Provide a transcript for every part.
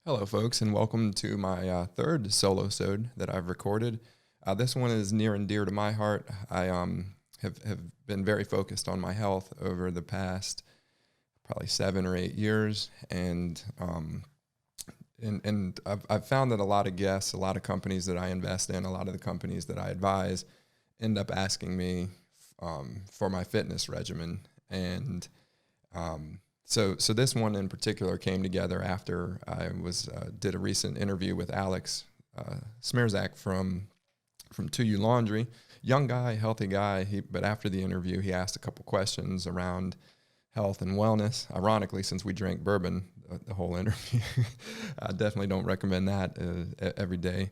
Hello, folks, and welcome to my third Solosode that I've recorded. This one is near and dear to my heart. I have been very focused on my health over the past probably 7 or 8 years, and I've found that a lot of guests, a lot of companies that I invest in, a lot of the companies that I advise, end up asking me for my fitness regimen, and so this one in particular came together after I did a recent interview with Alex Smerzak from 2U Laundry. Young guy, healthy guy. But after the interview, he asked a couple questions around health and wellness. Ironically, since we drank bourbon the whole interview, I definitely don't recommend that every day.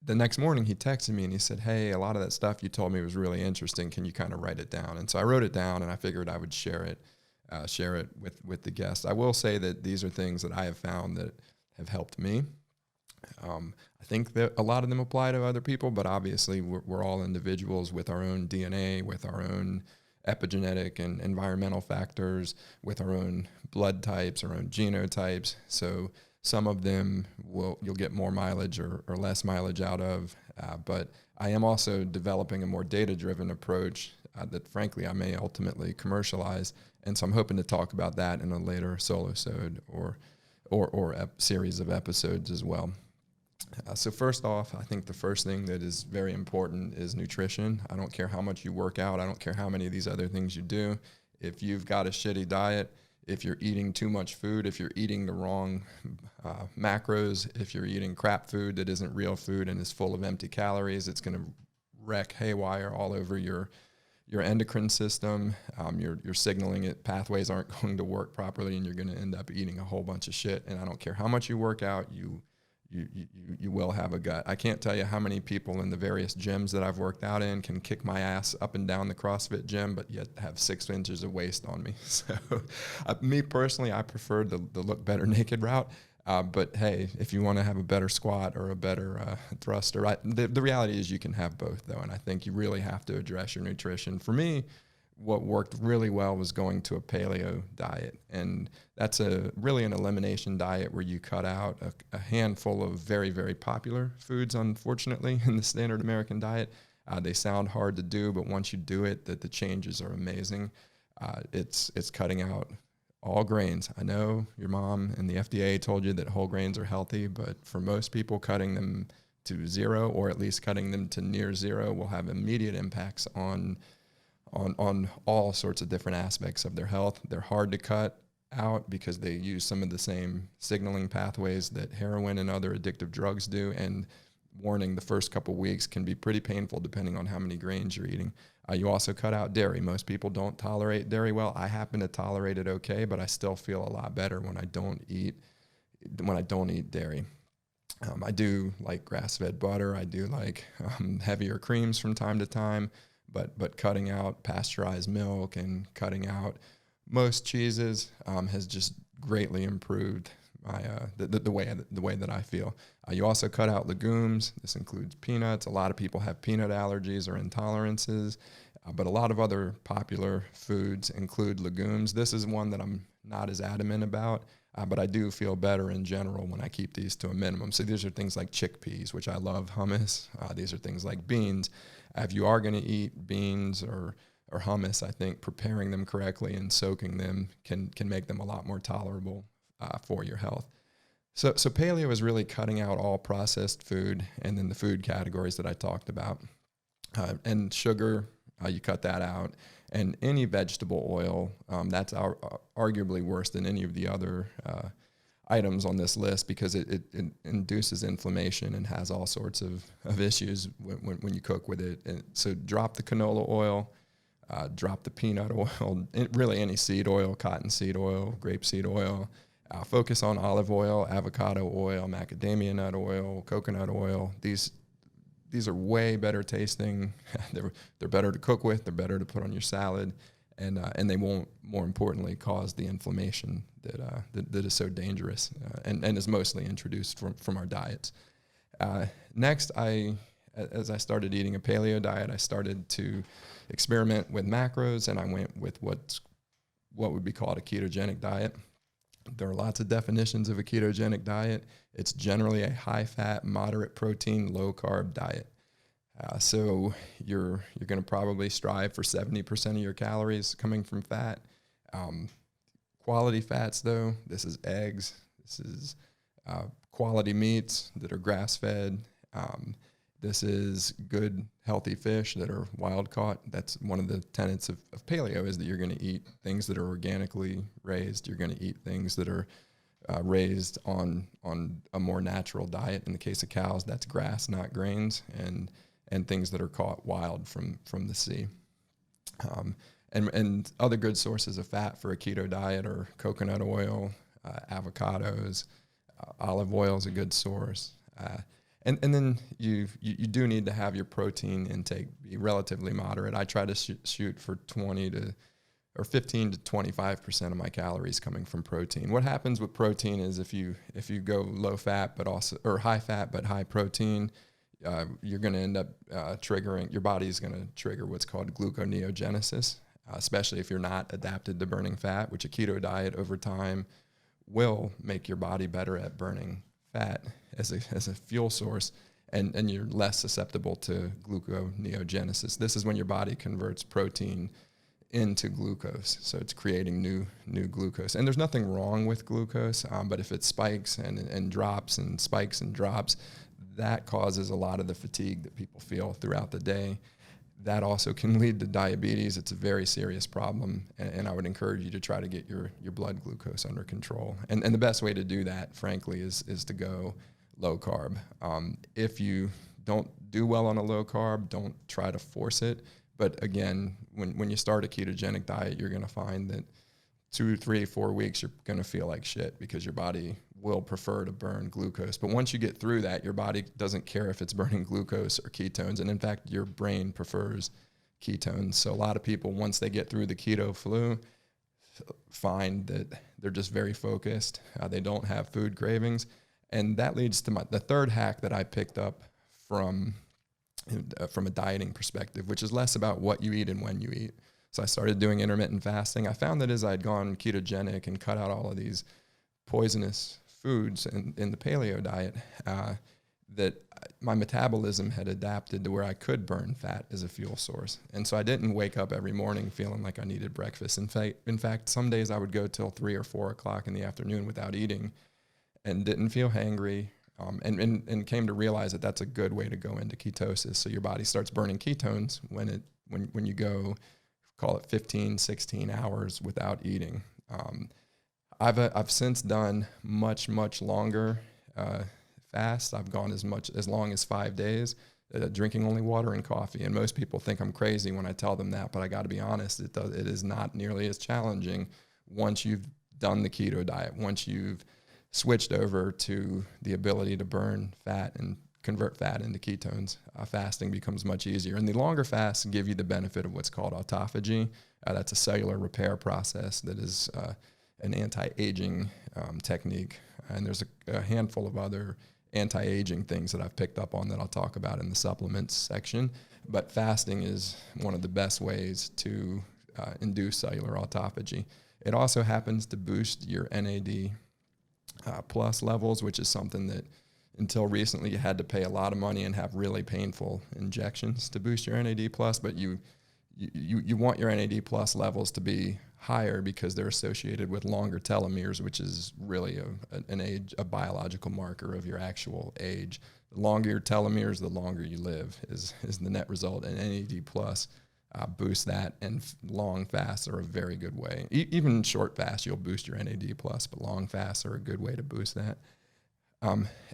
The next morning he texted me and he said, "Hey, a lot of that stuff you told me was really interesting. Can you kind of write it down?" And so I wrote it down, and I figured I would share it with the guests. I will say that these are things that I have found that have helped me. I think that a lot of them apply to other people, but obviously we're all individuals with our own DNA, with our own epigenetic and environmental factors, with our own blood types, our own genotypes. So some of them you'll get more mileage or less mileage out of, but I am also developing a more data-driven approach that, frankly, I may ultimately commercialize, and so I'm hoping to talk about that in a later Solosode or series of episodes as well. So first off, I think the first thing that is very important is nutrition. I don't care how much you work out. I don't care how many of these other things you do. If you've got a shitty diet, if you're eating too much food, if you're eating the wrong macros, if you're eating crap food that isn't real food and is full of empty calories, it's going to wreck haywire all over your endocrine system. Your signaling it pathways aren't going to work properly, and you're going to end up eating a whole bunch of shit. And I don't care how much you work out, you will have a gut. I can't tell you how many people in the various gyms that I've worked out in can kick my ass up and down the CrossFit gym, but yet have 6 inches of waist on me. So me personally, I prefer the look better naked route. But hey, if you want to have a better squat or a better thruster, the reality is you can have both, though. And I think you really have to address your nutrition. For me, what worked really well was going to a paleo diet. And that's really an elimination diet where you cut out a handful of very, very popular foods, unfortunately, in the standard American diet. They sound hard to do, but once you do it, the changes are amazing. It's cutting out all grains. I know your mom and the FDA told you that whole grains are healthy, but for most people, cutting them to zero, or at least cutting them to near zero, will have immediate impacts on all sorts of different aspects of their health. They're hard to cut out because they use some of the same signaling pathways that heroin and other addictive drugs do. And warning, the first couple weeks can be pretty painful depending on how many grains you're eating. You also cut out dairy. Most people don't tolerate dairy well. I happen to tolerate it okay, but I still feel a lot better when I don't eat dairy. I do like grass-fed butter. I do like heavier creams from time to time. But cutting out pasteurized milk and cutting out most cheeses has just greatly improved my the way that I feel. You also cut out legumes. This includes peanuts. A lot of people have peanut allergies or intolerances, but a lot of other popular foods include legumes. This is one that I'm not as adamant about, but I do feel better in general when I keep these to a minimum. So these are things like chickpeas, which I love, hummus. These are things like beans. If you are going to eat beans or hummus, I think preparing them correctly and soaking them can make them a lot more tolerable for your health. So paleo is really cutting out all processed food, and then the food categories that I talked about. And sugar, you cut that out. And any vegetable oil, that's arguably worse than any of the other items on this list because it induces inflammation and has all sorts of issues when you cook with it. And so drop the canola oil, drop the peanut oil, really any seed oil, cottonseed oil, grapeseed oil. Focus on olive oil, avocado oil, macadamia nut oil, coconut oil. These are way better tasting. They're better to cook with. They're better to put on your salad. And they won't, more importantly, cause the inflammation that is so dangerous and is mostly introduced from our diets. Next, as I started eating a paleo diet, I started to experiment with macros, and I went with what would be called a ketogenic diet. There are lots of definitions of a ketogenic diet. It's generally a high-fat, moderate protein, low-carb diet. So you're going to probably strive for 70% of your calories coming from fat. Quality fats, though, this is eggs, this is quality meats that are grass-fed. This is good, healthy fish that are wild caught. That's one of the tenets of paleo, is that you're going to eat things that are organically raised. You're going to eat things that are raised on a more natural diet. In the case of cows, that's grass, not grains, and things that are caught wild from the sea. And other good sources of fat for a keto diet are coconut oil, avocados, olive oil is a good source. And then you do need to have your protein intake be relatively moderate. I try to shoot for 15 to 25% of my calories coming from protein. What happens with protein is if you go low fat or high fat but high protein, you're going to end up triggering, your body's going to trigger what's called gluconeogenesis, especially if you're not adapted to burning fat, which a keto diet over time will make your body better at burning fat as a fuel source, and you're less susceptible to gluconeogenesis. This is when your body converts protein into glucose, so it's creating new glucose. And there's nothing wrong with glucose, but if it spikes and drops and spikes and drops, that causes a lot of the fatigue that people feel throughout the day. That also can lead to diabetes. It's a very serious problem, and I would encourage you to try to get your blood glucose under control. And the best way to do that, frankly, is to go low carb. If you don't do well on a low carb, don't try to force it. But again, when you start a ketogenic diet, you're going to find that 2, 3, 4 weeks, you're going to feel like shit because your body will prefer to burn glucose. But once you get through that, your body doesn't care if it's burning glucose or ketones. And in fact, your brain prefers ketones. So a lot of people, once they get through the keto flu, find that they're just very focused. They don't have food cravings. And that leads to the third hack that I picked up from a dieting perspective, which is less about what you eat and when you eat. So I started doing intermittent fasting. I found that as I'd gone ketogenic and cut out all of these poisonous foods in the paleo diet, that my metabolism had adapted to where I could burn fat as a fuel source. And so I didn't wake up every morning feeling like I needed breakfast. In fact, some days I would go till 3 or 4 o'clock in the afternoon without eating and didn't feel hangry, and came to realize that that's a good way to go into ketosis. So your body starts burning ketones when you go, call it 15, 16 hours without eating. I've since done much longer fast. I've gone as long as 5 days, drinking only water and coffee. And most people think I'm crazy when I tell them that, but I got to be honest, it is not nearly as challenging once you've done the keto diet, once you've switched over to the ability to burn fat and convert fat into ketones. Fasting becomes much easier. And the longer fasts give you the benefit of what's called autophagy. That's a cellular repair process that is an anti-aging technique. And there's a handful of other anti-aging things that I've picked up on that I'll talk about in the supplements section. But fasting is one of the best ways to induce cellular autophagy. It also happens to boost your NAD plus levels, which is something that until recently you had to pay a lot of money and have really painful injections to boost your NAD plus, but you want your NAD plus levels to be higher because they're associated with longer telomeres, which is really a biological marker of your actual age. The longer your telomeres, the longer you live is the net result. And NAD plus boosts that, and long fasts are a very good way. Even short fasts, you'll boost your NAD plus, but long fasts are a good way to boost that.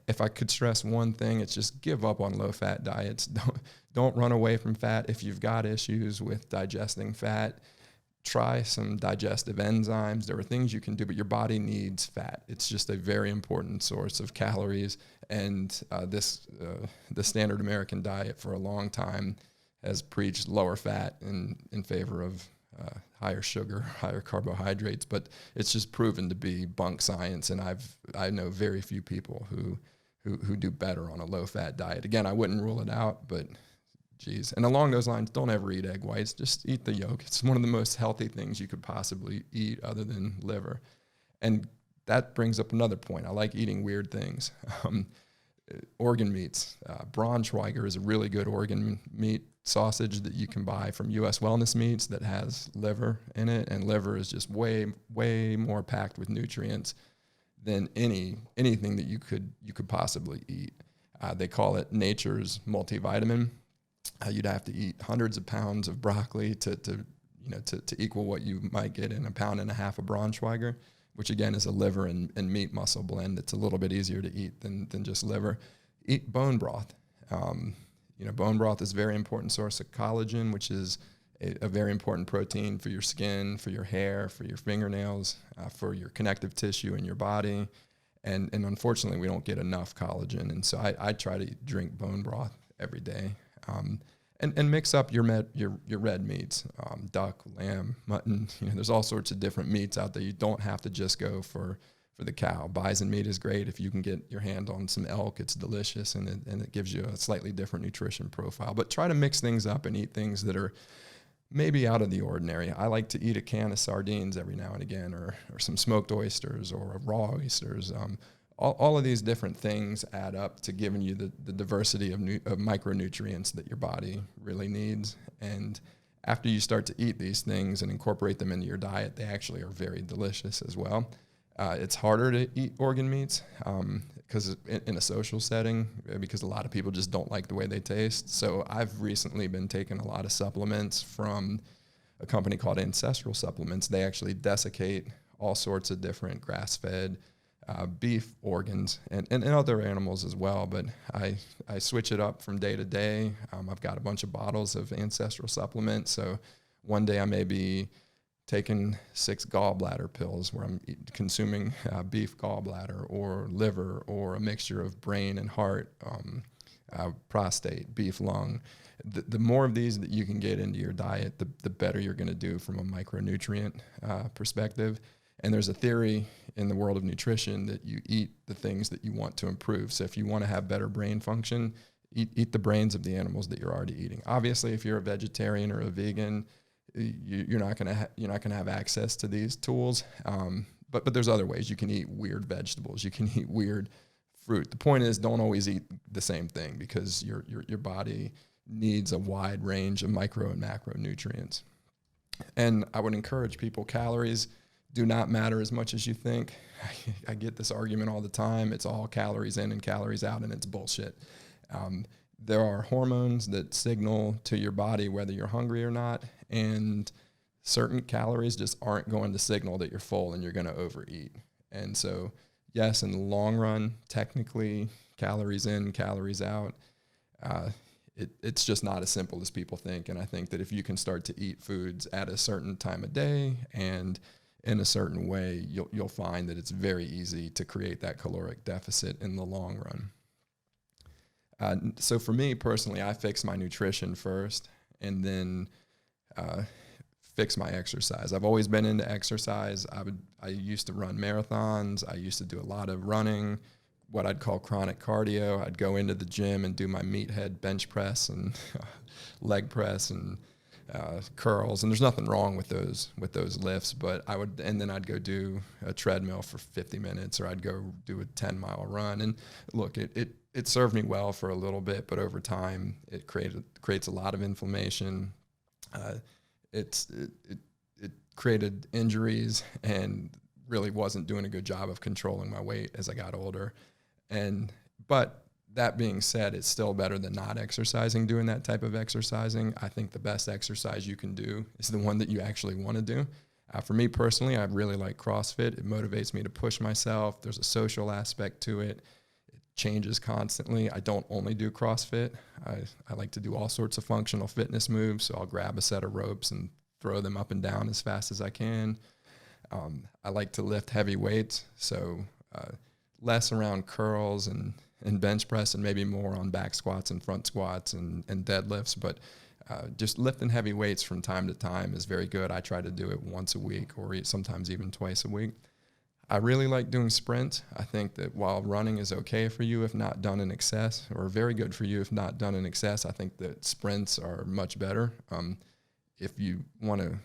If I could stress one thing, it's just give up on low-fat diets. Don't run away from fat. If you've got issues with digesting fat, try some digestive enzymes. There are things you can do, but your body needs fat. It's just a very important source of calories. And the standard American diet for a long time has preached lower fat in favor of higher sugar, higher carbohydrates, but it's just proven to be bunk science. And I know very few people who do better on a low-fat diet. Again, I wouldn't rule it out, but geez. And along those lines, don't ever eat egg whites. Just eat the yolk. It's one of the most healthy things you could possibly eat other than liver. And that brings up another point. I like eating weird things. Organ meats. Braunschweiger is a really good organ meat sausage that you can buy from U.S. Wellness Meats that has liver in it, and liver is just way, way more packed with nutrients than anything that you could possibly eat. They call it nature's multivitamin. You'd have to eat hundreds of pounds of broccoli to equal what you might get in a pound and a half of Braunschweiger, which again is a liver and meat muscle blend. It's a little bit easier to eat than just liver. Eat bone broth. Bone broth is a very important source of collagen, which is a very important protein for your skin, for your hair, for your fingernails, for your connective tissue in your body. And unfortunately, we don't get enough collagen. And so I try to drink bone broth every day. And mix up your red meats, duck, lamb, mutton. There's all sorts of different meats out there. You don't have to just go for the cow. Bison meat is great. If you can get your hand on some elk, it's delicious, and it gives you a slightly different nutrition profile. But try to mix things up and eat things that are maybe out of the ordinary. I like to eat a can of sardines every now and again, or some smoked oysters or raw oysters. All of these different things add up to giving you the diversity of micronutrients that your body really needs. And after you start to eat these things and incorporate them into your diet, they actually are very delicious as well. It's harder to eat organ meats because in a social setting, because a lot of people just don't like the way they taste. So I've recently been taking a lot of supplements from a company called Ancestral Supplements. They actually desiccate all sorts of different grass-fed beef organs and other animals as well. But I switch it up from day to day. I've got a bunch of bottles of Ancestral Supplements. So one day I may be taking 6 gallbladder pills where I'm consuming beef gallbladder or liver or a mixture of brain and heart, prostate, beef lung. The more of these that you can get into your diet, the better you're going to do from a micronutrient perspective. And there's a theory in the world of nutrition that you eat the things that you want to improve. So if you want to have better brain function, eat the brains of the animals that you're already eating. Obviously, if you're a vegetarian or a vegan, you're not going to have access to these tools. But there's other ways. You can eat weird vegetables. You can eat weird fruit. The point is, don't always eat the same thing, because your body needs a wide range of micro and macronutrients. And I would encourage people, calories do not matter as much as you think. I get this argument all the time. It's all calories in and calories out, and it's bullshit. There are hormones that signal to your body whether you're hungry or not, and certain calories just aren't going to signal that you're full and you're going to overeat. And so, yes, in the long run, technically, calories in, calories out, it's just not as simple as people think. And I think that if you can start to eat foods at a certain time of day and in a certain way, you'll find that it's very easy to create that caloric deficit in the long run. So for me personally, I fix my nutrition first and then fix my exercise. I've always been into exercise. I used to run marathons. I used to do a lot of running, what I'd call chronic cardio. I'd go into the gym and do my meathead bench press and leg press and curls, and there's nothing wrong with those lifts, but I'd go do a treadmill for 50 minutes, or I'd go do a 10-mile run. And look, it served me well for a little bit, but over time it creates a lot of inflammation. It created injuries and really wasn't doing a good job of controlling my weight as I got older. But that being said, it's still better than not exercising, doing that type of exercising. I think the best exercise you can do is the one that you actually want to do. For me personally, I really like CrossFit. It motivates me to push myself. There's a social aspect to it. It changes constantly. I don't only do CrossFit. I like to do all sorts of functional fitness moves. So I'll grab a set of ropes and throw them up and down as fast as I can. I like to lift heavy weights. So less around curls and bench press, and maybe more on back squats and front squats and deadlifts. But just lifting heavy weights from time to time is very good. I try to do it once a week, or sometimes even twice a week. I really like doing sprints. I think that while running is okay for you if not done in excess, or very good for you if not done in excess, I think that sprints are much better. If you want to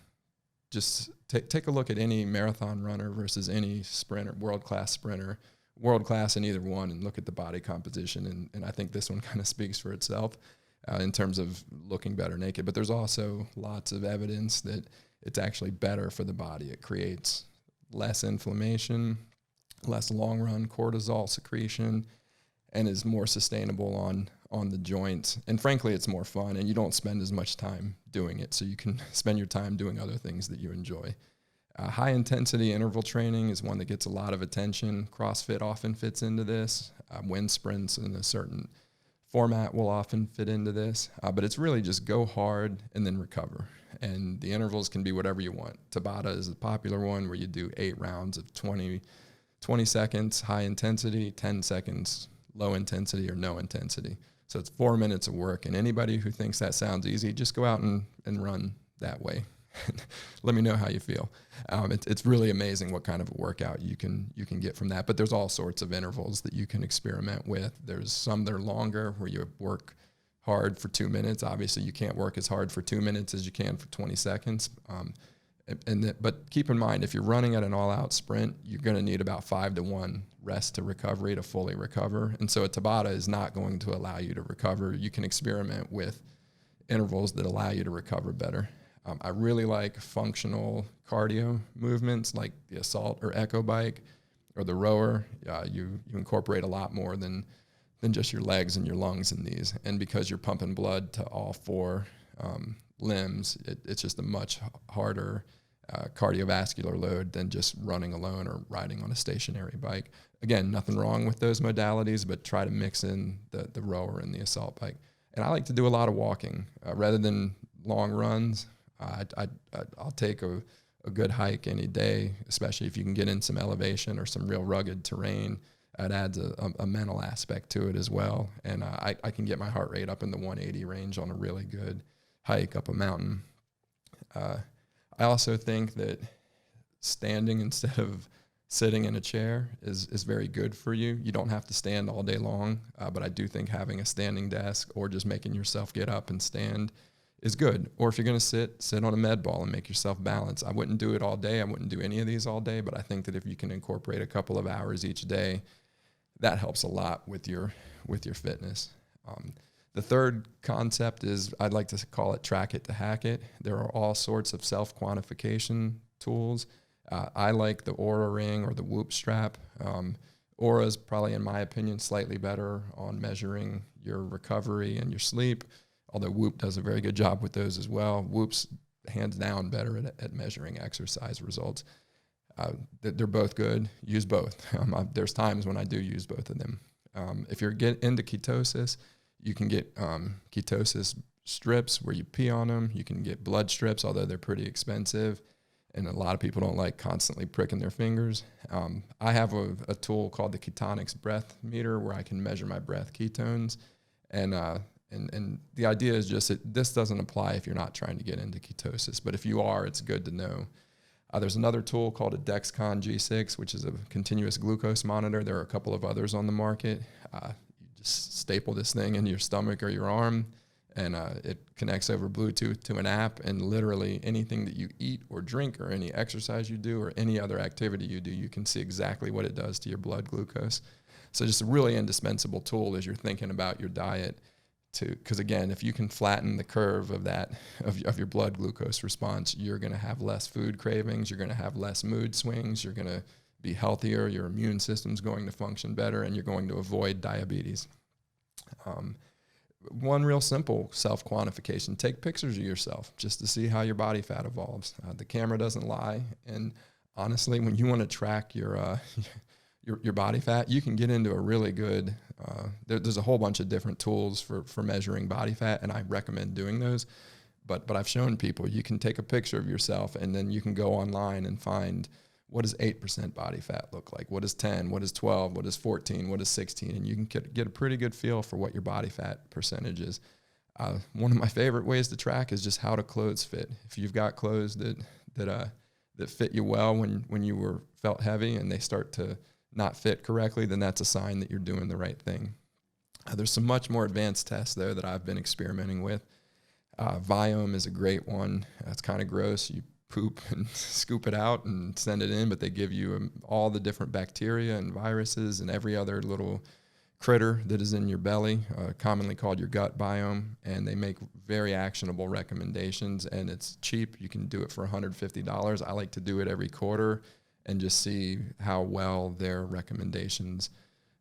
just take a look at any marathon runner versus any sprinter, world-class sprinter, world-class in either one, and look at the body composition. And I think this one kind of speaks for itself in terms of looking better naked. But there's also lots of evidence that it's actually better for the body. It creates less inflammation, less long-run cortisol secretion, and is more sustainable on the joints. And frankly, it's more fun, and you don't spend as much time doing it, so you can spend your time doing other things that you enjoy. High-intensity interval training is one that gets a lot of attention. CrossFit often fits into this. Wind sprints in a certain format will often fit into this. But it's really just go hard and then recover. And the intervals can be whatever you want. Tabata is a popular one where you do 8 rounds of 20 seconds high intensity, 10 seconds low intensity or no intensity. So it's 4 minutes of work. And anybody who thinks that sounds easy, just go out and run that way. Let me know how you feel. It's really amazing what kind of a workout you can get from that. But there's all sorts of intervals that you can experiment with. There's some that are longer where you work hard for 2 minutes. Obviously, you can't work as hard for 2 minutes as you can for 20 seconds. But keep in mind, if you're running at an all-out sprint, you're going to need about 5 to 1 rest to recovery to fully recover. And so a Tabata is not going to allow you to recover. You can experiment with intervals that allow you to recover better. I really like functional cardio movements like the assault or echo bike or the rower. You incorporate a lot more than just your legs and your lungs in these. And because you're pumping blood to all 4 limbs, it's just a much harder cardiovascular load than just running alone or riding on a stationary bike. Again, nothing wrong with those modalities, but try to mix in the rower and the assault bike. And I like to do a lot of walking rather than long runs. I'll take a good hike any day, especially if you can get in some elevation or some real rugged terrain. It adds a mental aspect to it as well. And I can get my heart rate up in the 180 range on a really good hike up a mountain. I also think that standing instead of sitting in a chair is very good for you. You don't have to stand all day long, but I do think having a standing desk or just making yourself get up and stand is good. Or if you're going to sit on a med ball and make yourself balance. I wouldn't do it all day. I wouldn't do any of these all day, but I think that if you can incorporate a couple of hours each day, that helps a lot with your fitness. The third concept is, I'd like to call it track it to hack it. There are all sorts of self-quantification tools. I like the Oura Ring or the Whoop strap. Oura is probably, in my opinion, slightly better on measuring your recovery and your sleep, although Whoop does a very good job with those as well. Whoop's hands down better at measuring exercise results. They're both good. Use both. There's times when I do use both of them. If you're into ketosis, you can get ketosis strips where you pee on them. You can get blood strips, although they're pretty expensive, and a lot of people don't like constantly pricking their fingers. I have a tool called the Ketonics breath meter where I can measure my breath ketones, and the idea is just that this doesn't apply if you're not trying to get into ketosis, but if you are, it's good to know. There's another tool called a Dexcom G6, which is a continuous glucose monitor. There are a couple of others on the market. You just staple this thing in your stomach or your arm, and it connects over Bluetooth to an app, and literally anything that you eat or drink or any exercise you do or any other activity you do, you can see exactly what it does to your blood glucose. So just a really indispensable tool as you're thinking about your diet. Because again, if you can flatten the curve of your blood glucose response, you're going to have less food cravings, you're going to have less mood swings, you're going to be healthier, your immune system's going to function better, and you're going to avoid diabetes. One real simple self-quantification: take pictures of yourself just to see how your body fat evolves. The camera doesn't lie, and honestly, when you want to track your body fat, you can get into a really good, there's a whole bunch of different tools for measuring body fat, and I recommend doing those. But I've shown people, you can take a picture of yourself and then you can go online and find, what does 8% body fat look like? What is 10? What is 12? What is 14? What is 16? And you can get a pretty good feel for what your body fat percentage is. One of my favorite ways to track is just how do clothes fit. If you've got clothes that fit you well when you felt heavy and they start to not fit correctly, then that's a sign that you're doing the right thing. There's some much more advanced tests, though, that I've been experimenting with. Viome is a great one. It's kind of gross. You poop and scoop it out and send it in, but they give you all the different bacteria and viruses and every other little critter that is in your belly, commonly called your gut biome, and they make very actionable recommendations, and it's cheap. You can do it for $150. I like to do it every quarter and just see how well their recommendations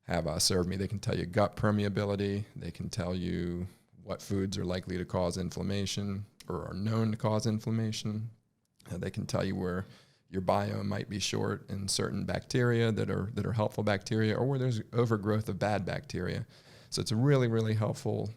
have served me. They can tell you gut permeability. They can tell you what foods are likely to cause inflammation or are known to cause inflammation. They can tell you where your biome might be short in certain bacteria that are helpful bacteria, or where there's overgrowth of bad bacteria. So it's a really, really helpful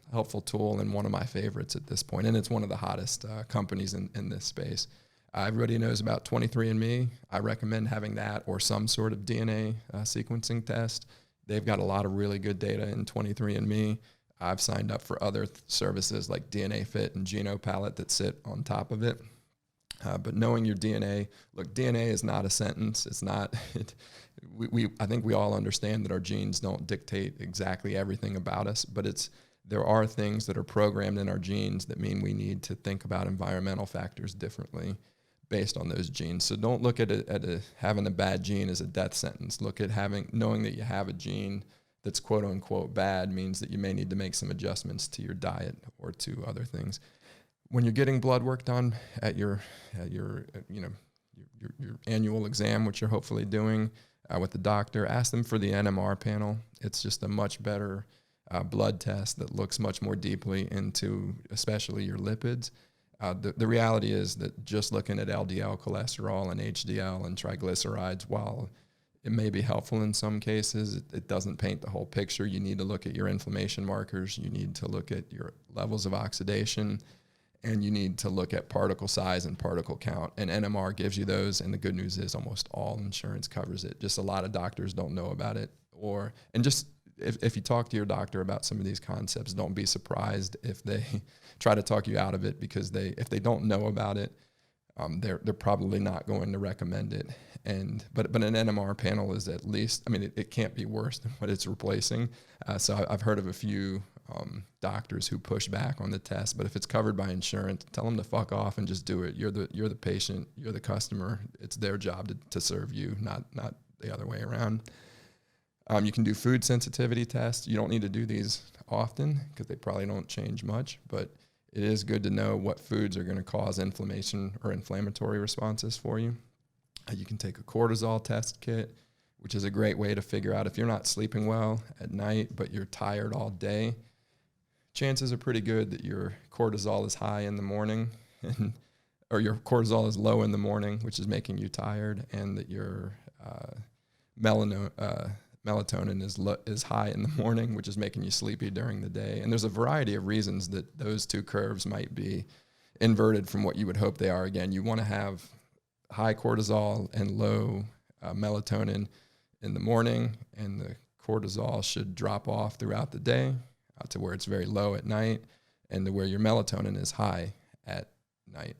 tool, and one of my favorites at this point. And it's one of the hottest companies in this space. Everybody knows about 23andMe. I recommend having that or some sort of DNA sequencing test. They've got a lot of really good data in 23andMe. I've signed up for other services like DNA Fit and GenoPalette that sit on top of it. But knowing your DNA, look, DNA is not a sentence. It's not. I think we all understand that our genes don't dictate exactly everything about us, but there are things that are programmed in our genes that mean we need to think about environmental factors differently based on those genes. So don't look at having a bad gene as a death sentence. Look at knowing that you have a gene that's quote unquote bad means that you may need to make some adjustments to your diet or to other things. When you're getting blood work done at your annual exam, which you're hopefully doing with the doctor, ask them for the NMR panel. It's just a much better blood test that looks much more deeply into especially your lipids. The reality is that just looking at LDL cholesterol and HDL and triglycerides, while it may be helpful in some cases, it doesn't paint the whole picture. You need to look at your inflammation markers. You need to look at your levels of oxidation. And you need to look at particle size and particle count. And NMR gives you those, and the good news is almost all insurance covers it. Just a lot of doctors don't know about it. If you talk to your doctor about some of these concepts, don't be surprised if they try to talk you out of it, because if they don't know about it, they're probably not going to recommend it. But an NMR panel is at least, it can't be worse than what it's replacing. So I've heard of a few doctors who push back on the test, but if it's covered by insurance, tell them to fuck off and just do it. You're the patient, you're the customer. It's their job to serve you, not the other way around. You can do food sensitivity tests. You don't need to do these often because they probably don't change much, but it is good to know what foods are going to cause inflammation or inflammatory responses for you. You can take a cortisol test kit, which is a great way to figure out if you're not sleeping well at night, but you're tired all day. Chances are pretty good that your cortisol is high in the morning, or your cortisol is low in the morning, which is making you tired, and that your melatonin is high in the morning, which is making you sleepy during the day. And there's a variety of reasons that those two curves might be inverted from what you would hope they are. Again, you want to have high cortisol and low melatonin in the morning, and the cortisol should drop off throughout the day to where it's very low at night, and to where your melatonin is high at night.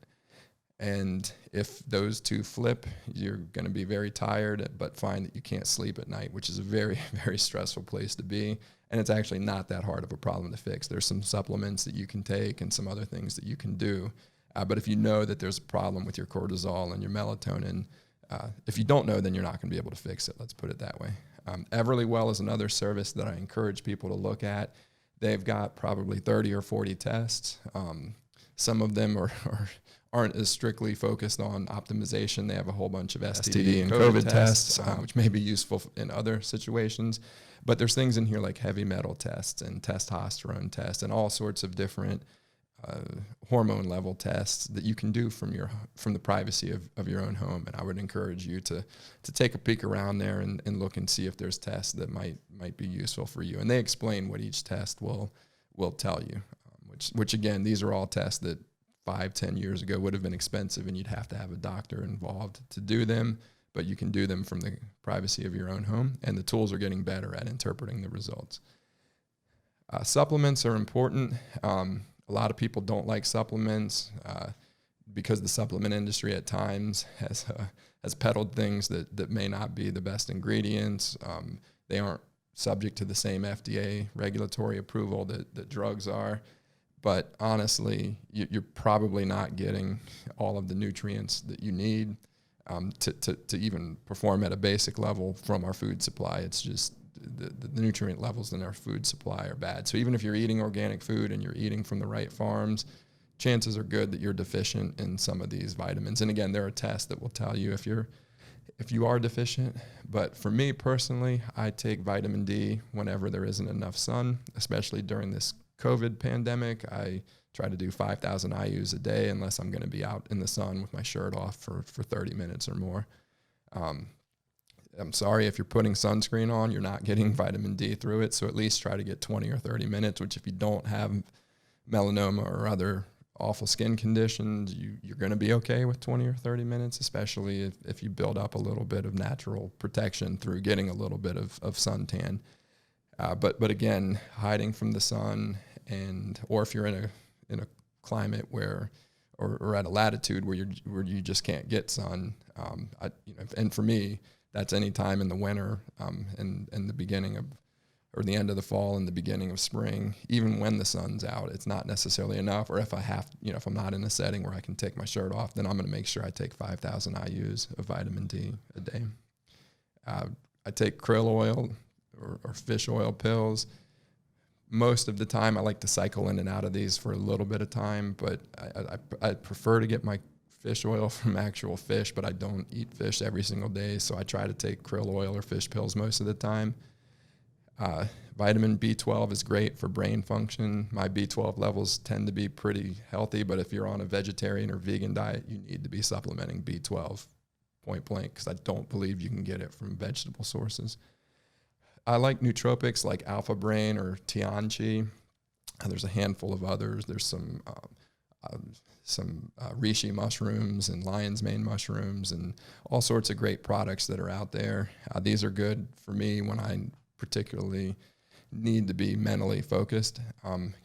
And if those two flip, you're going to be very tired, but find that you can't sleep at night, which is a very, very stressful place to be. And it's actually not that hard of a problem to fix. There's some supplements that you can take and some other things that you can do. But if you know that there's a problem with your cortisol and your melatonin, if you don't know, then you're not going to be able to fix it. Let's put it that way. Everlywell is another service that I encourage people to look at. They've got probably 30 or 40 tests. Some of them aren't as strictly focused on optimization. They have a whole bunch of STD and COVID tests, which may be useful in other situations. But there's things in here like heavy metal tests and testosterone tests and all sorts of different hormone level tests that you can do from the privacy of your own home. And I would encourage you to take a peek around there and look and see if there's tests that might be useful for you. And they explain what each test will tell you, which again, these are all tests that 5-10 years ago would have been expensive, and you'd have to have a doctor involved to do them, but you can do them from the privacy of your own home, and the tools are getting better at interpreting the results. Supplements are important. A lot of people don't like supplements because the supplement industry at times has peddled things that may not be the best ingredients. They aren't subject to the same FDA regulatory approval that drugs are. but honestly, you're probably not getting all of the nutrients that you need to even perform at a basic level from our food supply. It's just the nutrient levels in our food supply are bad. So even if you're eating organic food and you're eating from the right farms, chances are good that you're deficient in some of these vitamins. And again, there are tests that will tell you if you are deficient. But for me personally, I take vitamin D whenever there isn't enough sun, especially during this COVID pandemic. I try to do 5,000 IUs a day unless I'm going to be out in the sun with my shirt off for 30 minutes or more. I'm sorry if you're putting sunscreen on, you're not getting vitamin D through it. So at least try to get 20 or 30 minutes, which if you don't have melanoma or other awful skin conditions, you're going to be okay with 20 or 30 minutes, especially if you build up a little bit of natural protection through getting a little bit of suntan. But again, hiding from the sun, or if you're in a climate where or at a latitude where you just can't get sun, and for me, that's any time in the winter, and the beginning of, or the end of the fall and the beginning of spring. Even when the sun's out, it's not necessarily enough. Or if if I'm not in a setting where I can take my shirt off, then I'm going to make sure I take 5,000 IUs of vitamin D a day. I take krill oil or fish oil pills. Most of the time, I like to cycle in and out of these for a little bit of time, but I prefer to get my fish oil from actual fish, but I don't eat fish every single day, so I try to take krill oil or fish pills most of the time. Vitamin B12 is great for brain function. My B12 levels tend to be pretty healthy, but if you're on a vegetarian or vegan diet, you need to be supplementing B12 point blank, because I don't believe you can get it from vegetable sources. I like nootropics like Alpha Brain or Tianchi. There's a handful of others. There's some reishi mushrooms and lion's mane mushrooms and all sorts of great products that are out there. These are good for me when I particularly need to be mentally focused.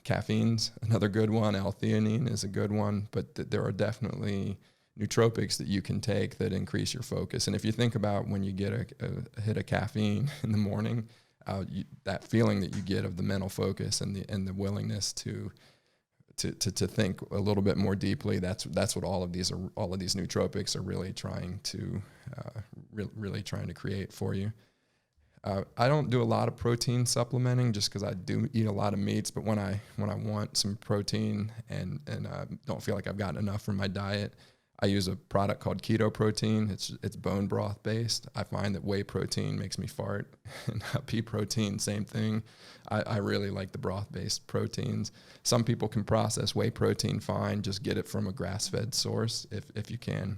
Caffeine's another good one. L-theanine is a good one, but there are definitely nootropics that you can take that increase your focus. And if you think about when you get a hit of caffeine in the morning, that feeling that you get of the mental focus and the willingness to think a little bit more deeply, that's what all of these nootropics are really trying to create for you. I don't do a lot of protein supplementing just because I do eat a lot of meats, but when I want some protein and don't feel like I've gotten enough from my diet, I use a product called Keto Protein. It's bone broth based. I find that whey protein makes me fart, and pea protein, same thing. I really like the broth based proteins. Some people can process whey protein fine. Just get it from a grass fed source if you can.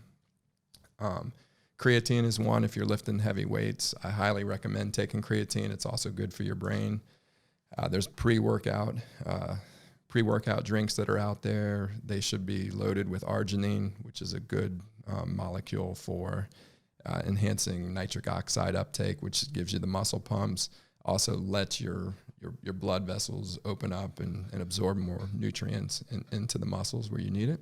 Creatine is one if you're lifting heavy weights. I highly recommend taking creatine. It's also good for your brain. There's pre-workout drinks that are out there. They should be loaded with arginine, which is a good molecule for enhancing nitric oxide uptake, which gives you the muscle pumps. Also lets your blood vessels open up and absorb more nutrients into the muscles where you need it.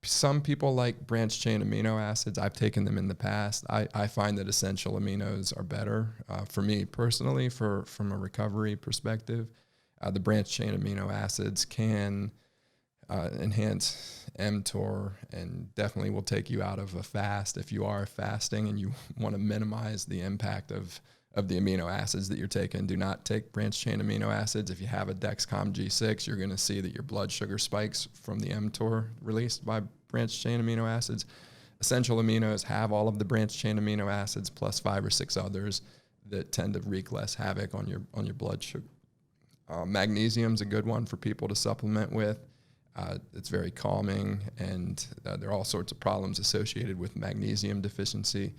Some people like branched chain amino acids. I've taken them in the past. I find that essential aminos are better for me personally, from a recovery perspective. The branched chain amino acids can enhance mTOR and definitely will take you out of a fast if you are fasting and you want to minimize the impact of the amino acids that you're taking. Do not take branched chain amino acids. If you have a Dexcom G6, you're going to see that your blood sugar spikes from the mTOR released by branched chain amino acids. Essential aminos have all of the branched chain amino acids plus 5 or 6 others that tend to wreak less havoc on your blood sugar. Magnesium's a good one for people to supplement with. It's very calming, and there are all sorts of problems associated with magnesium deficiency.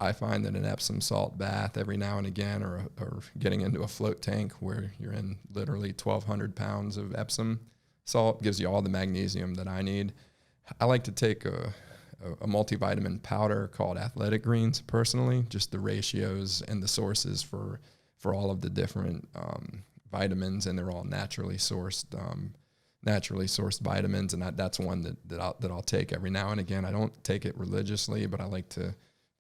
I find that an Epsom salt bath every now and again, or getting into a float tank where you're in literally 1,200 pounds of Epsom salt, gives you all the magnesium that I need. I like to take a multivitamin powder called Athletic Greens personally, just the ratios and the sources for all of the different vitamins, and they're all naturally sourced vitamins, and that's one that I'll take every now and again. I don't take it religiously, but I like to.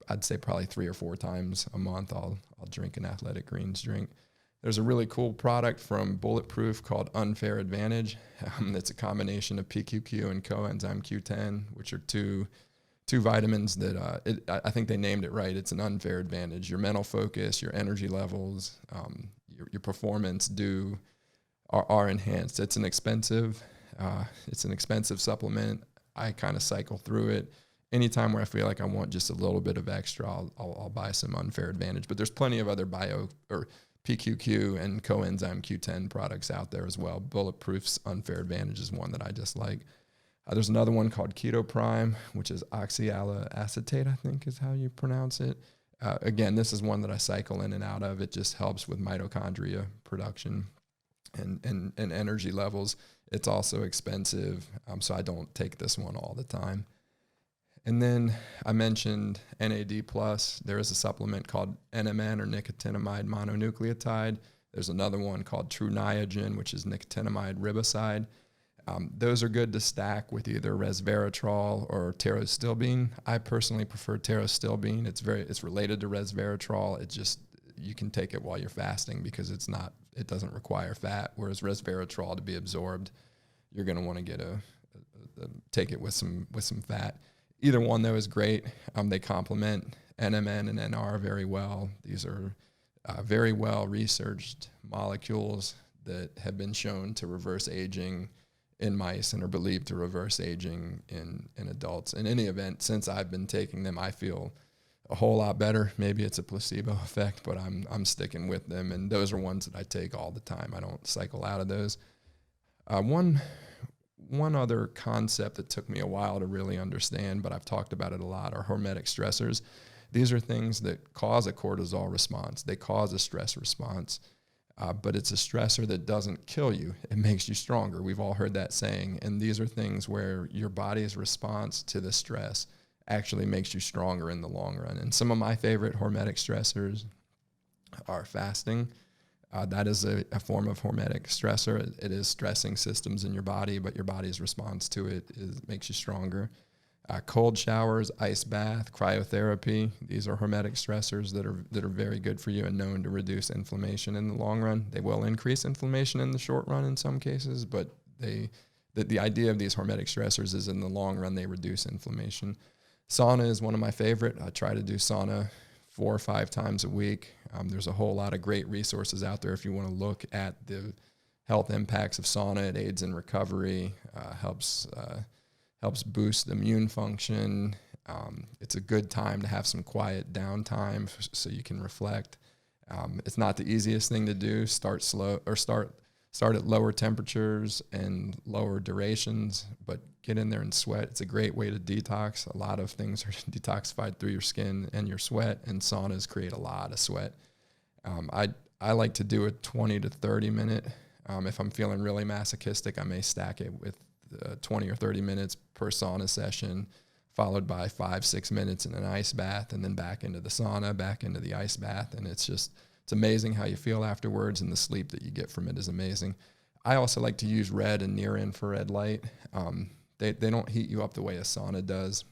I'd say probably 3 or 4 times a month I'll drink an Athletic Greens drink. There's a really cool product from Bulletproof called Unfair Advantage. It's a combination of PQQ and coenzyme Q10, which are two vitamins that I think they named it right. It's an unfair advantage. Your mental focus, your energy levels, your performance are enhanced. It's an expensive supplement. I kind of cycle through it. Anytime where I feel like I want just a little bit of extra, I'll buy some Unfair Advantage. But there's plenty of other PQQ and coenzyme Q10 products out there as well. Bulletproof's Unfair Advantage is one that I just like. There's another one called Keto Prime, which is oxyalacetate, I think is how you pronounce it. Again, this is one that I cycle in and out of. It just helps with mitochondria production and energy levels. It's also expensive, so I don't take this one all the time. And then I mentioned NAD+. There is a supplement called NMN, or nicotinamide mononucleotide. There's another one called True Niagen, which is nicotinamide riboside. Those are good to stack with either resveratrol or pterostilbene. I personally prefer pterostilbene. It's related to resveratrol. You can take it while you're fasting because it doesn't require fat. Whereas resveratrol, to be absorbed, you're going to want to take it with some fat. Either one though is great. They complement NMN and NR very well. These are very well researched molecules that have been shown to reverse aging in mice and are believed to reverse aging in adults. In any event, since I've been taking them, I feel a whole lot better. Maybe it's a placebo effect, but I'm sticking with them, and those are ones that I take all the time. I don't cycle out of those. One other concept that took me a while to really understand, but I've talked about it a lot, are hormetic stressors. These are things that cause a cortisol response. They cause a stress response, but it's a stressor that doesn't kill you. It makes you stronger. We've all heard that saying, and these are things where your body's response to the stress actually makes you stronger in the long run. And some of my favorite hormetic stressors are fasting. That is a form of hormetic stressor. It is stressing systems in your body, but your body's response to it makes you stronger. Cold showers, ice bath, cryotherapy. These are hormetic stressors that are very good for you and known to reduce inflammation in the long run. They will increase inflammation in the short run in some cases, but the idea of these hormetic stressors is in the long run they reduce inflammation. Sauna is one of my favorite. I try to do sauna 4 or 5 times a week. There's a whole lot of great resources out there if you want to look at the health impacts of sauna. It aids in recovery, helps boost immune function. It's a good time to have some quiet downtime so you can reflect. It's not the easiest thing to do. Start slow, or start at lower temperatures and lower durations, but get in there and sweat. It's a great way to detox. A lot of things are detoxified through your skin and your sweat, and saunas create a lot of sweat. I like to do a 20 to 30 minute. If I'm feeling really masochistic, I may stack it with 20 or 30 minutes per sauna session, followed by 5-6 minutes in an ice bath, and then back into the sauna, back into the ice bath. And it's amazing how you feel afterwards, and the sleep that you get from it is amazing. I also like to use red and near infrared light. They don't heat you up the way a sauna does,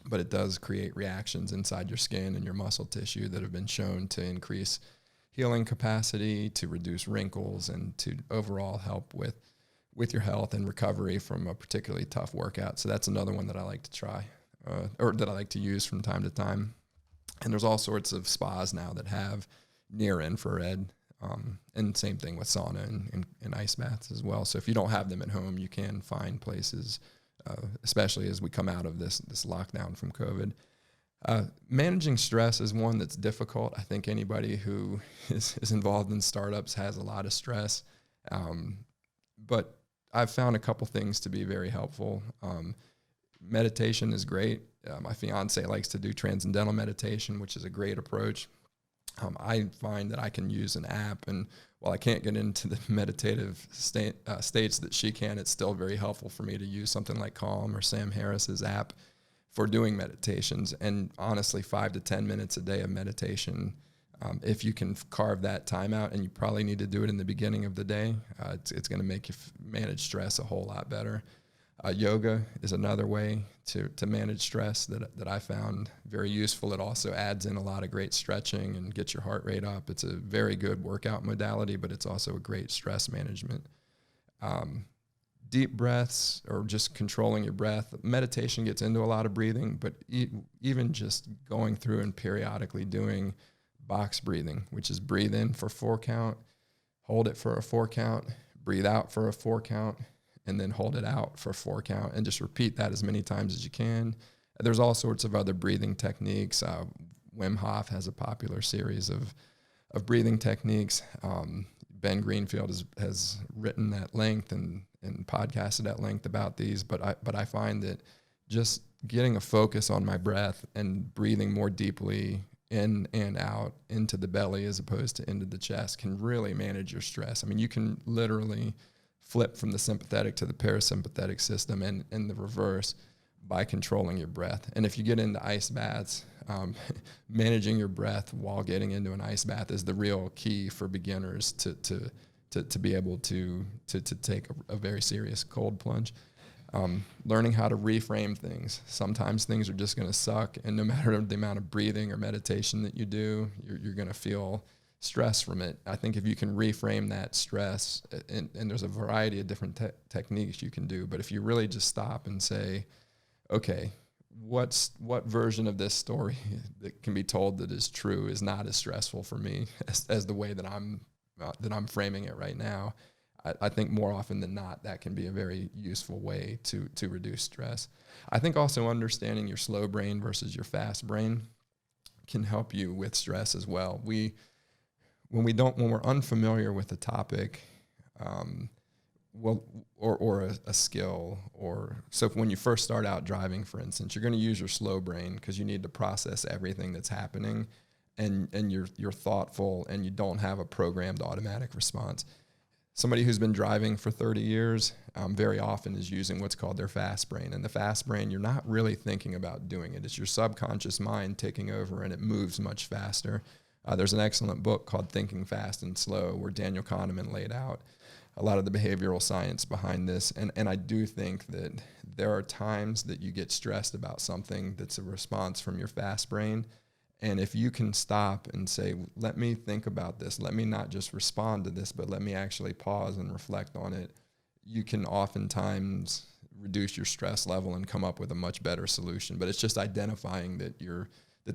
but it does create reactions inside your skin and your muscle tissue that have been shown to increase healing capacity, to reduce wrinkles, and to overall help with your health and recovery from a particularly tough workout. So that's another one that I like to try, or that I like to use from time to time. And there's all sorts of spas now that have near infrared, and same thing with sauna and ice baths as well. So if you don't have them at home, you can find places, especially as we come out of this lockdown from COVID. Managing stress is one that's difficult. I think anybody who is involved in startups has a lot of stress. But I've found a couple things to be very helpful. Meditation is great. My fiance likes to do transcendental meditation, which is a great approach. I find that I can use an app, and while I can't get into the meditative states that she can, it's still very helpful for me to use something like Calm or Sam Harris's app for doing meditations. And honestly, 5 to 10 minutes a day of meditation, if you can carve that time out, and you probably need to do it in the beginning of the day, it's going to make you manage stress a whole lot better. Yoga is another way to manage stress that I found very useful. It also adds in a lot of great stretching and gets your heart rate up. It's a very good workout modality, but it's also a great stress management. Deep breaths or just controlling your breath. Meditation gets into a lot of breathing, but even just going through and periodically doing box breathing, which is breathe in for 4 count, hold it for a 4 count, breathe out for a 4 count, and then hold it out for 4 count, and just repeat that as many times as you can. There's all sorts of other breathing techniques. Wim Hof has a popular series of breathing techniques. Ben Greenfield has written at length and podcasted at length about these, but I find that just getting a focus on my breath and breathing more deeply in and out into the belly as opposed to into the chest can really manage your stress. I mean, you can literally flip from the sympathetic to the parasympathetic system and the reverse by controlling your breath. And if you get into ice baths, managing your breath while getting into an ice bath is the real key for beginners to be able to take a very serious cold plunge. Learning how to reframe things. Sometimes things are just going to suck, and no matter the amount of breathing or meditation that you do, you're going to feel stress from it. I think if you can reframe that stress, and there's a variety of different techniques you can do, but if you really just stop and say, okay, what version of this story that can be told that is true is not as stressful for me as the way that I'm framing it right now. I think more often than not, that can be a very useful way to reduce stress. I think also understanding your slow brain versus your fast brain can help you with stress as well. When we're unfamiliar with a topic, or a skill, so when you first start out driving, for instance, you're going to use your slow brain because you need to process everything that's happening, and you're thoughtful and you don't have a programmed automatic response. Somebody who's been driving for 30 years very often is using what's called their fast brain. And the fast brain, you're not really thinking about doing it. It's your subconscious mind taking over, and it moves much faster. There's an excellent book called Thinking Fast and Slow where Daniel Kahneman laid out a lot of the behavioral science behind this. And I do think that there are times that you get stressed about something that's a response from your fast brain. And if you can stop and say, let me think about this, let me not just respond to this, but let me actually pause and reflect on it, you can oftentimes reduce your stress level and come up with a much better solution. But it's just identifying that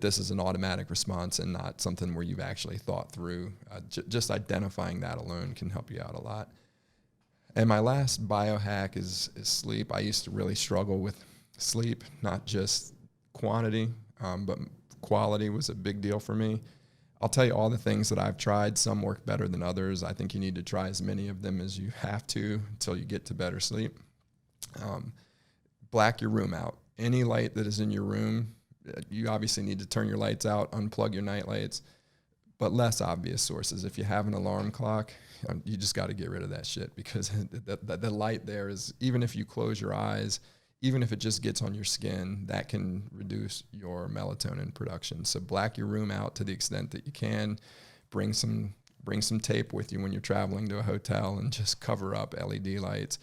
this is an automatic response and not something where you've actually thought through. Just identifying that alone can help you out a lot. And my last biohack is sleep. I used to really struggle with sleep, not just quantity, but quality was a big deal for me. I'll tell you all the things that I've tried. Some work better than others. I think you need to try as many of them as you have to until you get to better sleep. Black your room out. Any light that is in your room, you obviously need to turn your lights out, unplug your night lights, but less obvious sources. If you have an alarm clock, you just got to get rid of that shit, because the light there is, even if you close your eyes, even if it just gets on your skin, that can reduce your melatonin production. So black your room out to the extent that you can. Bring some tape with you when you're traveling to a hotel and just cover up LED lights.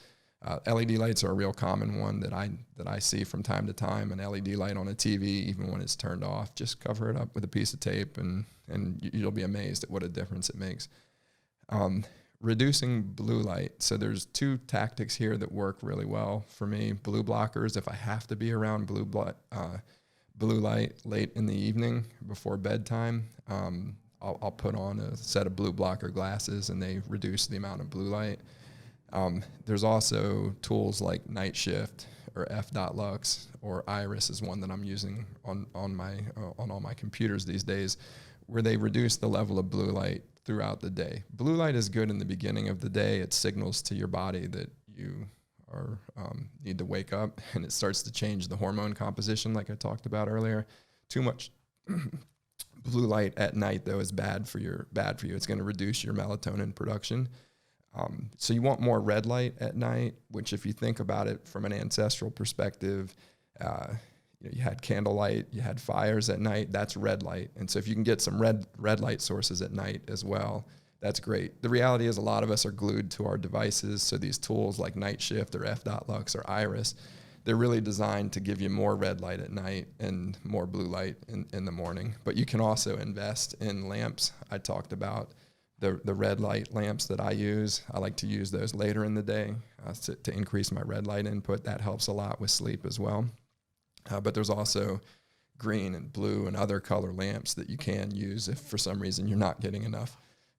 LED lights are a real common one that I see from time to time. An LED light on a TV, even when it's turned off, just cover it up with a piece of tape, and you'll be amazed at what a difference it makes. Reducing blue light. So there's 2 tactics here that work really well for me. Blue blockers, if I have to be around blue light late in the evening before bedtime, I'll put on a set of blue blocker glasses, and they reduce the amount of blue light. There's also tools like Night Shift or F.Lux, or Iris is one that I'm using on all my computers these days, where they reduce the level of blue light throughout the day. Blue light is good in the beginning of the day. It signals to your body that you are need to wake up, and it starts to change the hormone composition like I talked about earlier. Too much blue light at night, though, is bad for you. It's going to reduce your melatonin production. So you want more red light at night, which, if you think about it from an ancestral perspective, you had candlelight, you had fires at night, that's red light. And so if you can get some red light sources at night as well, that's great. The reality is a lot of us are glued to our devices. So these tools like Night Shift or F.Lux or Iris, they're really designed to give you more red light at night and more blue light in the morning. But you can also invest in lamps. I talked about the red light lamps that I use. I like to use those later in the day to increase my red light input. That helps a lot with sleep as well. But there's also green and blue and other color lamps that you can use if for some reason you're not getting enough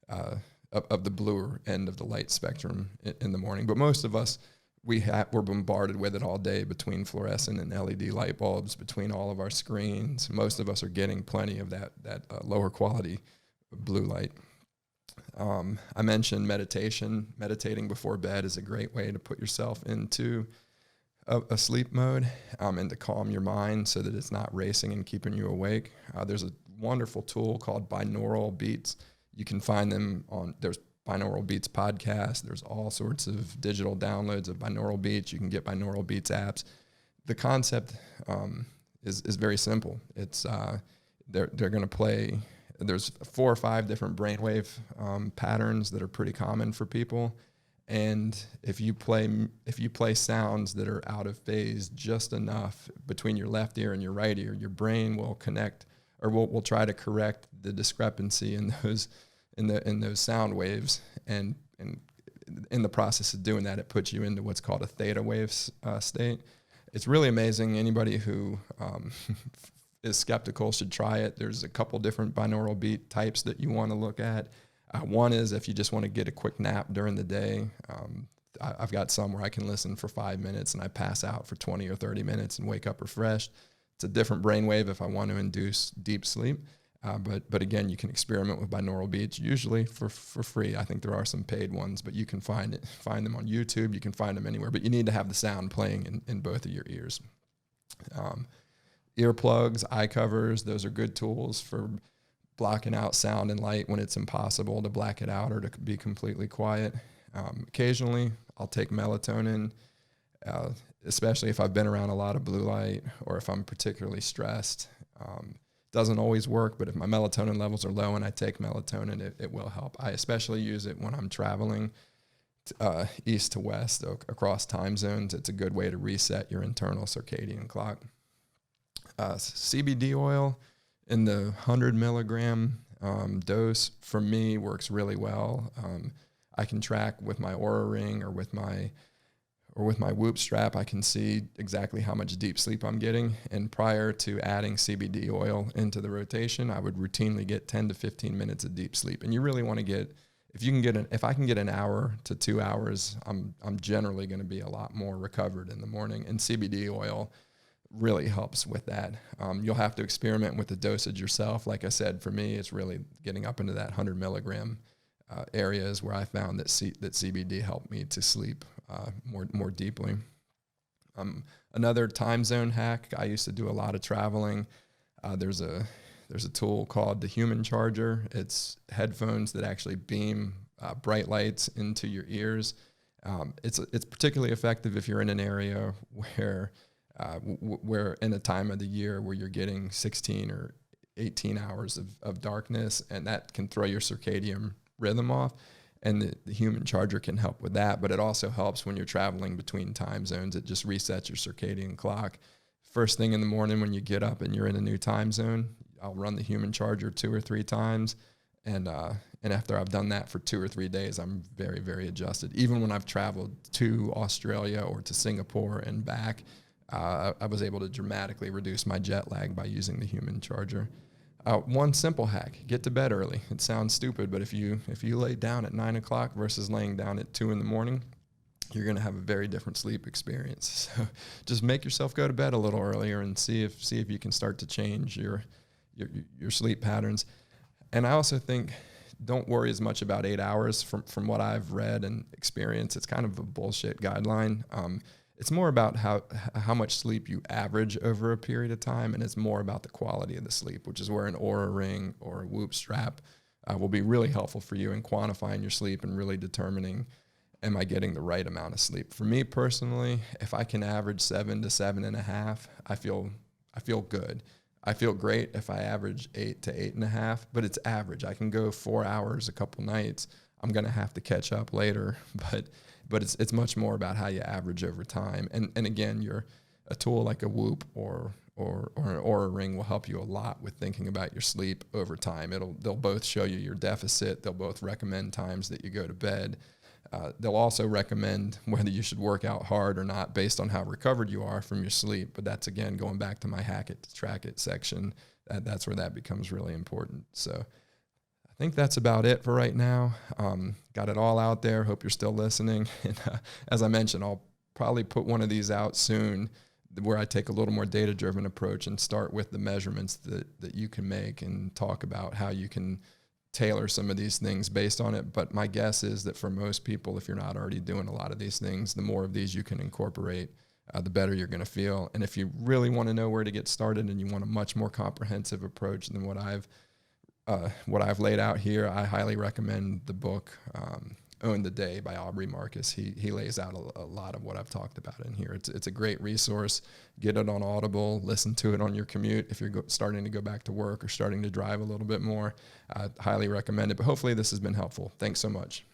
of the bluer end of the light spectrum in the morning. But most of us, we're bombarded with it all day between fluorescent and LED light bulbs, between all of our screens. Most of us are getting plenty of that lower quality blue light. I mentioned meditation. Meditating before bed is a great way to put yourself into a sleep mode and to calm your mind so that it's not racing and keeping you awake. There's a wonderful tool called binaural beats. You can find them there's binaural beats podcast. There's all sorts of digital downloads of binaural beats. You can get binaural beats apps. The concept is very simple. It's they're going to play. There's 4 or 5 different brainwave patterns that are pretty common for people. And if you play sounds that are out of phase just enough between your left ear and your right ear, your brain will connect, or will try to correct the discrepancy in those sound waves. And in the process of doing that, it puts you into what's called a theta wave state. It's really amazing. Anybody who is skeptical should try it. There's a couple different binaural beat types that you want to look at. One is if you just want to get a quick nap during the day. I've got some where I can listen for 5 minutes and I pass out for 20 or 30 minutes and wake up refreshed. It's a different brainwave if I want to induce deep sleep. But again, you can experiment with binaural beats, usually for free. I think there are some paid ones, but you can find them on YouTube. You can find them anywhere, but you need to have the sound playing in both of your ears. Earplugs, eye covers, those are good tools for blocking out sound and light when it's impossible to black it out or to be completely quiet. Occasionally, I'll take melatonin, especially if I've been around a lot of blue light or if I'm particularly stressed. Doesn't always work, but if my melatonin levels are low and I take melatonin, it will help. I especially use it when I'm traveling east to west across time zones. It's a good way to reset your internal circadian clock. CBD oil in the 100 milligram dose for me works really well. I can track with my Oura Ring or with my Whoop strap. I can see exactly how much deep sleep I'm getting. And prior to adding CBD oil into the rotation, I would routinely get 10 to 15 minutes of deep sleep. And you really want to get, if I can get an hour to 2 hours, I'm generally going to be a lot more recovered in the morning. And CBD oil really helps with that. You'll have to experiment with the dosage yourself. Like I said, for me, it's really getting up into that 100 milligram areas where I found that CBD helped me to sleep more deeply. Another time zone hack. I used to do a lot of traveling. There's a tool called the Human Charger. It's headphones that actually beam bright lights into your ears. It's particularly effective if you're in an area where in a time of the year where you're getting 16 or 18 hours of darkness, and that can throw your circadian rhythm off. And the Human Charger can help with that, but it also helps when you're traveling between time zones. It just resets your circadian clock. First thing in the morning when you get up and you're in a new time zone, I'll run the Human Charger 2 or 3 times. And after I've done that for 2 or 3 days, I'm very, very adjusted. Even when I've traveled to Australia or to Singapore and back, I was able to dramatically reduce my jet lag by using the Human Charger. One simple hack: get to bed early. It sounds stupid, but if you lay down at 9 o'clock versus laying down at 2 in the morning, you're going to have a very different sleep experience. So just make yourself go to bed a little earlier and see if you can start to change your sleep patterns. And I also think don't worry as much about 8 hours. From what I've read and experienced, it's kind of a bullshit guideline. It's more about how much sleep you average over a period of time, and it's more about the quality of the sleep, which is where an Oura Ring or a Whoop strap will be really helpful for you in quantifying your sleep and really determining, am I getting the right amount of sleep? For me personally, if I can average 7 to 7.5, I feel good. I feel great if I average 8 to 8.5, but it's average. I can go 4 hours a couple nights. I'm going to have to catch up later, but it's much more about how you average over time. And again, a tool like a Whoop or an Oura Ring will help you a lot with thinking about your sleep over time. They'll both show you your deficit. They'll both recommend times that you go to bed. They'll also recommend whether you should work out hard or not based on how recovered you are from your sleep. But that's, again, going back to my hack it to track it section. That's where that becomes really important. So I think that's about it for right now. Got it all out there. Hope you're still listening. And as I mentioned, I'll probably put one of these out soon where I take a little more data-driven approach and start with the measurements that you can make and talk about how you can tailor some of these things based on it. But my guess is that for most people, if you're not already doing a lot of these things, the more of these you can incorporate, the better you're going to feel. And if you really want to know where to get started and you want a much more comprehensive approach than what I've laid out here, I highly recommend the book Own the Day by Aubrey Marcus. He lays out a lot of what I've talked about in here. It's a great resource. Get it on Audible. Listen to it on your commute. If you're starting to go back to work or starting to drive a little bit more, I highly recommend it. But hopefully this has been helpful. Thanks so much.